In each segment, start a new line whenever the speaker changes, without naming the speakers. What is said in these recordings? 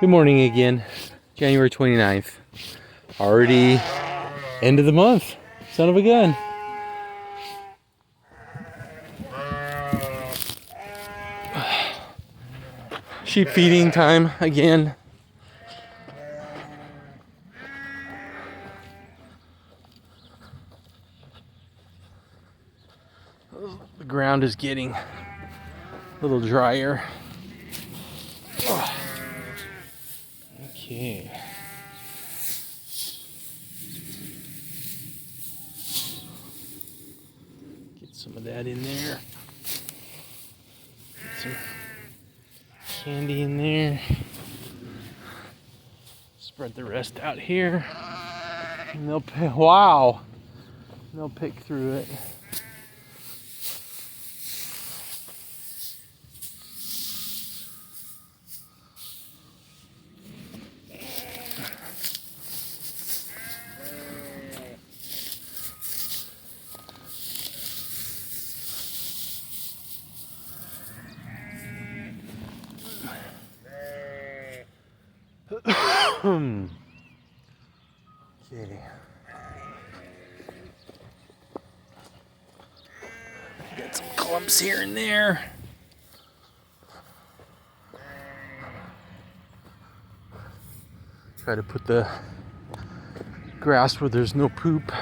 Good morning again, January 29th. Already end of the month. Son of a gun. Sheep feeding time again. The ground is getting a little drier. Okay. Get some of that in there. Get some candy in there. Spread the rest out here. And they'll pick, wow. They'll pick through it. Okay. Got some clumps here and there. Try to put the grass where there's no poop.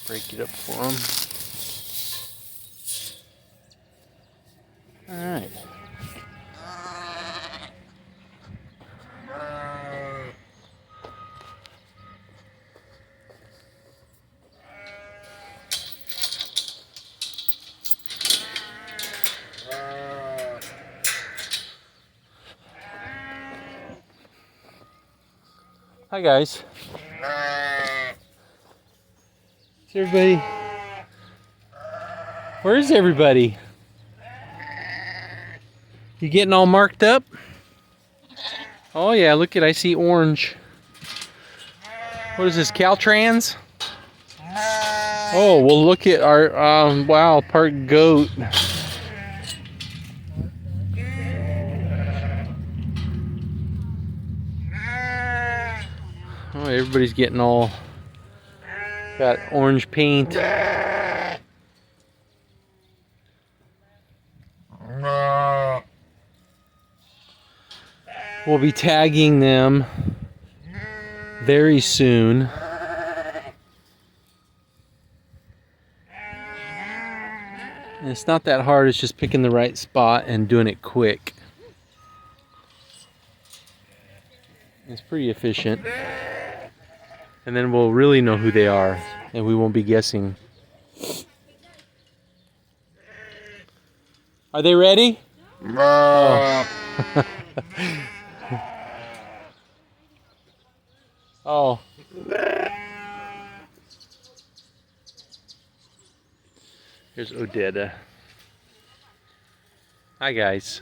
Break it up for them. All right. Hi guys. Is everybody? Where is everybody? You getting all marked up? Oh yeah, look at, I see orange. What is this, Caltrans? Oh, well look at our, wow, park goat. Oh, everybody's getting all, got orange paint. We'll be tagging them very soon. And it's not that hard, it's just picking the right spot and doing it quick. It's pretty efficient. And then we'll really know who they are, and we won't be guessing. Are they ready? Oh. Oh. Here's Odetta. Hi guys.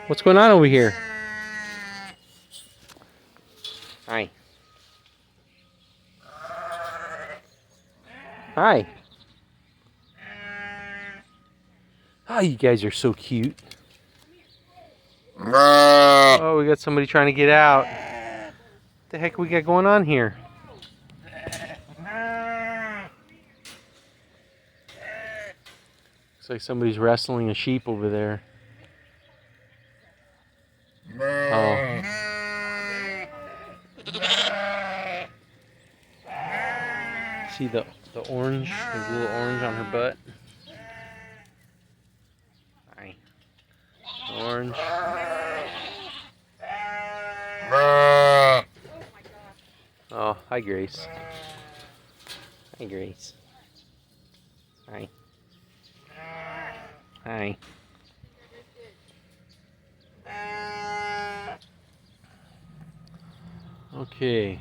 What's going on over here? Hi. Hi. Oh, you guys are so cute. Oh, we got somebody trying to get out. What the heck we got going on here? Looks like somebody's wrestling a sheep over there. Oh. See the orange? There's a little orange on her butt. Hi. Orange. Oh, hi Grace. Hi Grace. Hi. Hi. Okay.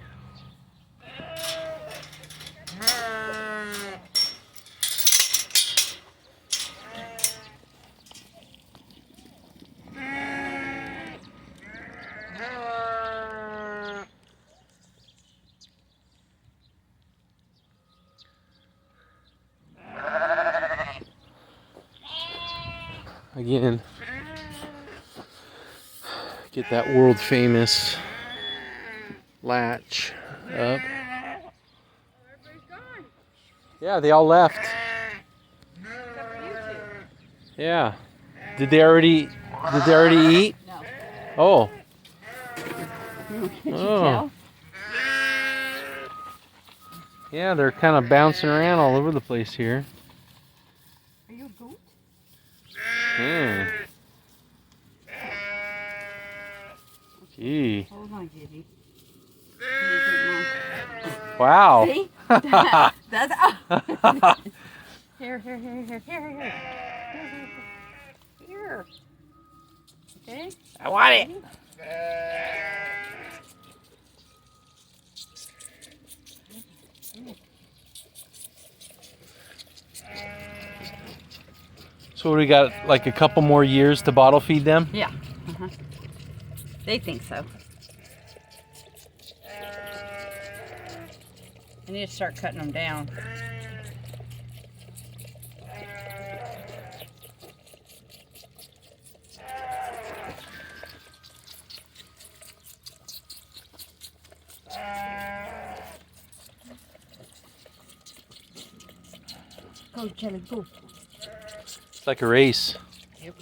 again. Get that world famous latch up. Yeah, they all left. Yeah. Did they already eat?
No.
Oh.
Can't you tell?
Yeah, they're kind of bouncing around all over the place here.
Are you a goat?
Yeah. Gee.
Hold on, Gibby.
Wow.
See? That's oh. Here. Here. Okay.
I want it. So we got like a couple more years to bottle feed them?
Yeah. They think so. I need to start cutting them down. Go, Jelly, go.
It's like a race.
Yep.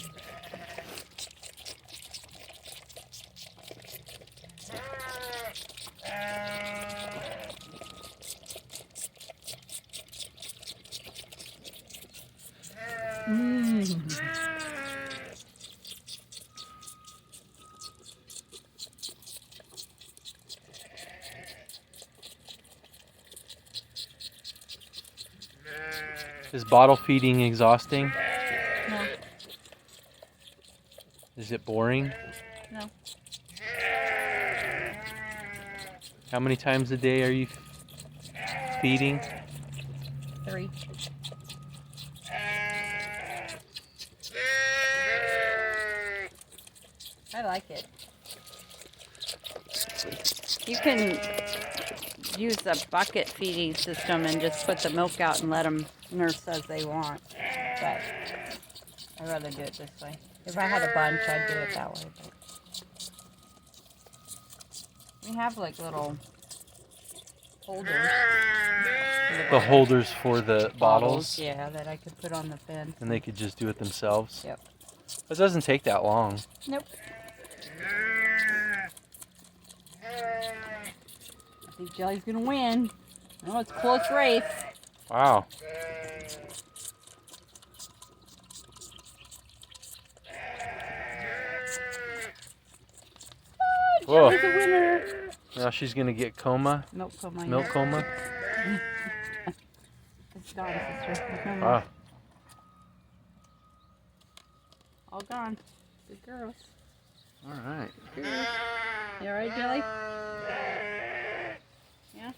Is bottle feeding exhausting?
No.
Is it boring?
No.
How many times a day are you feeding?
3. I like it. You can use a bucket feeding system and just put the milk out and let them nurse as they want. But I'd rather do it this way. If I had a bunch, I'd do it that way. But we have like little holders.
The holders for the bottles?
Yeah, that I could put on the fence.
And they could just do it themselves?
Yep.
It doesn't take that long.
Nope. I think Jelly's gonna win. Oh, it's a close race.
Wow.
Oh, Jelly's a winner.
Now she's gonna get coma.
Milk coma.
Milk coma.
It's gone, sister.
Ah.
All gone. Good girls.
All right.
You alright, Jelly? Yeah?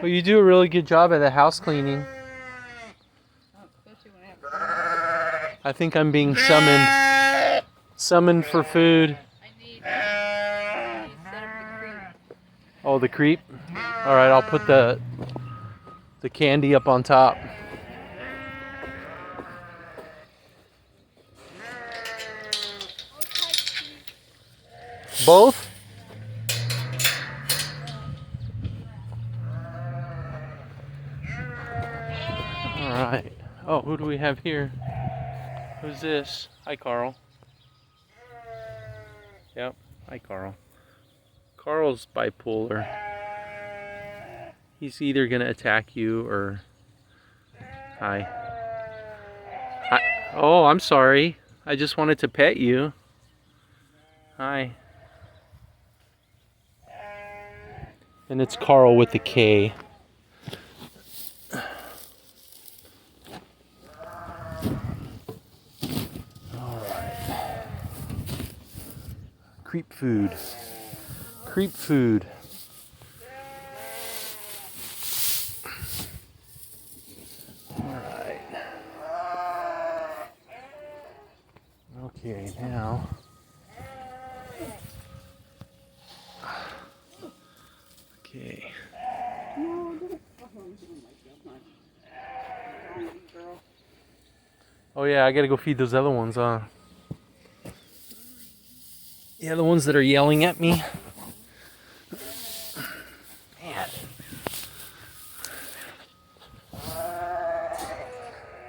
Well, you do a really good job at the house cleaning. I think I'm being summoned for food. Oh, the creep? All right, I'll put the candy up on top. Both? All right. Oh, who do we have here? Who's this? Hi, Carl. Yep. Hi, Carl. Carl's bipolar. He's either gonna attack you or... Hi. Hi. Oh, I'm sorry. I just wanted to pet you. Hi. And it's Carl with the K. Alright. Creep food. Creep food. Alright. Okay, now. Okay. Oh yeah, I gotta go feed those other ones, yeah, the ones that are yelling at me. Man.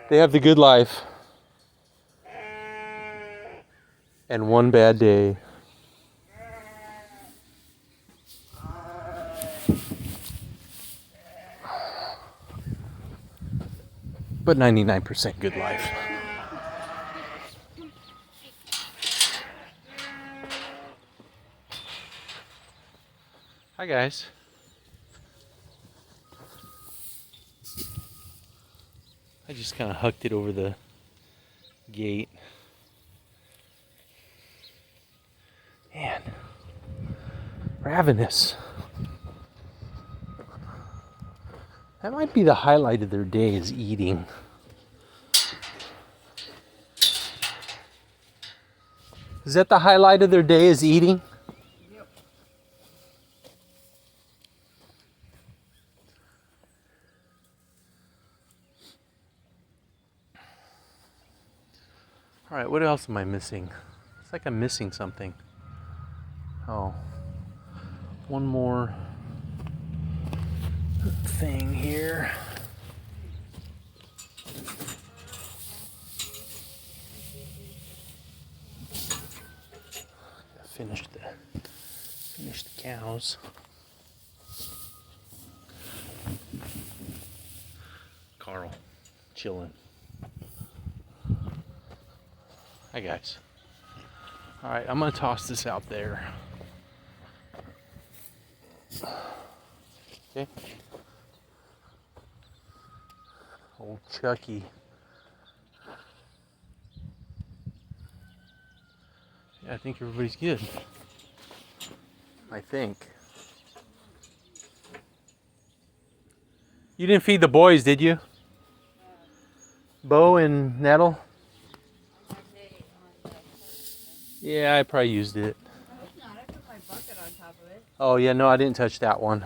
They have the good life. And one bad day. But 99% good life. Hi guys. I just kind of hucked it over the gate. Man, ravenous. That might be the highlight of their day, is eating. Is that the highlight of their day, is eating?
Yep.
All right, what else am I missing? It's like I'm missing something. Oh, one more thing here. Finish the cows. Carl, chilling. Hi guys. All right, I'm gonna toss this out there. Okay. Old Chucky. Yeah, I think everybody's good. I think. You didn't feed the boys, did you? Bo and Nettle? Yeah, I probably used it.
I hope not. I put my bucket on top of it.
Oh yeah, no, I didn't touch that one.